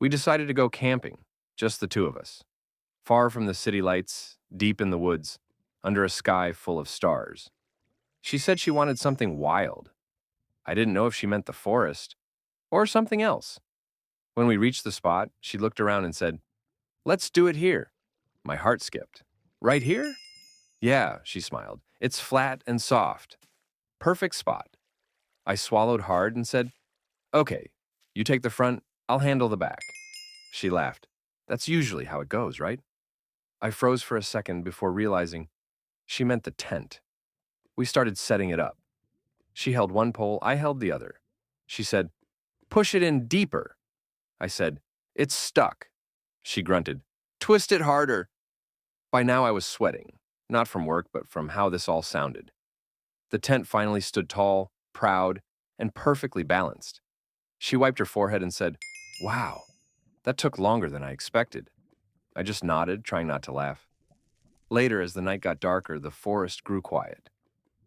We decided to go camping, just the two of us, far from the city lights, deep in the woods, under a sky full of stars. She said she wanted something wild. I didn't know if she meant the forest or something else. When we reached the spot, she looked around and said, "Let's do it here." My heart skipped. "Right here?" "Yeah," she smiled. "It's flat and soft. Perfect spot." I swallowed hard and said, "Okay, you take the front, I'll handle the back." She laughed. "That's usually how it goes, right?" I froze for a second before realizing she meant the tent. We started setting it up. She held one pole, I held the other. She said, "Push it in deeper." I said, "It's stuck." She grunted, "Twist it harder." By now I was sweating, not from work, but from how this all sounded. The tent finally stood tall, proud, and perfectly balanced. She wiped her forehead and said, "Wow, that took longer than I expected." I just nodded, trying not to laugh. Later, as the night got darker, the forest grew quiet.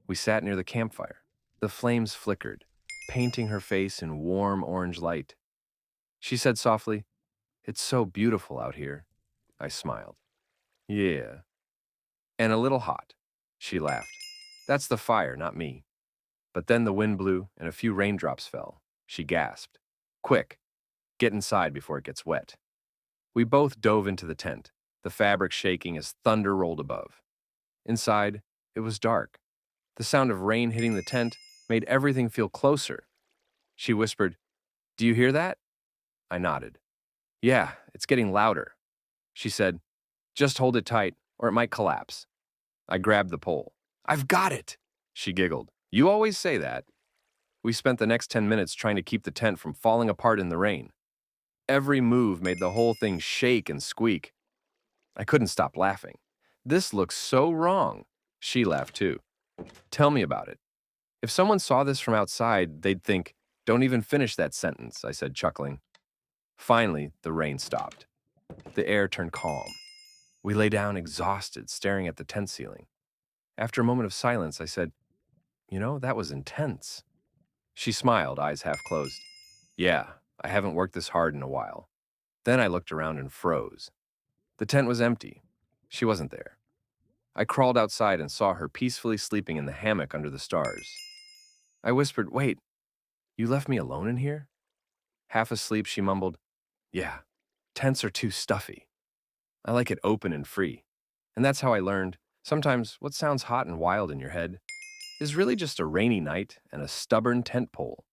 We sat near the campfire. The flames flickered, painting her face in warm orange light. She said softly, "It's so beautiful out here." I smiled. "Yeah." "And a little hot." She laughed. "That's the fire, not me." But then the wind blew and a few raindrops fell. She gasped, "Quick, get inside before it gets wet." We both dove into the tent, the fabric shaking as thunder rolled above. Inside, it was dark. The sound of rain hitting the tent made everything feel closer. She whispered, "Do you hear that?" I nodded. "Yeah, it's getting louder." She said, "Just hold it tight, or it might collapse." I grabbed the pole. "I've got it!" She giggled. "You always say that." We spent the next 10 minutes trying to keep the tent from falling apart in the rain. Every move made the whole thing shake and squeak. I couldn't stop laughing. "This looks so wrong." She laughed too. "Tell me about it." "If someone saw this from outside, they'd think, 'Don't even finish that sentence,'" I said, chuckling. Finally, the rain stopped. The air turned calm. We lay down exhausted, staring at the tent ceiling. After a moment of silence, I said, "That was intense." She smiled, eyes half closed. "Yeah, I haven't worked this hard in a while." Then I looked around and froze. The tent was empty. She wasn't there. I crawled outside and saw her peacefully sleeping in the hammock under the stars. I whispered, "Wait, you left me alone in here?" Half asleep, she mumbled, "Yeah, tents are too stuffy. I like it open and free." And that's how I learned sometimes what sounds hot and wild in your head is really just a rainy night and a stubborn tent pole.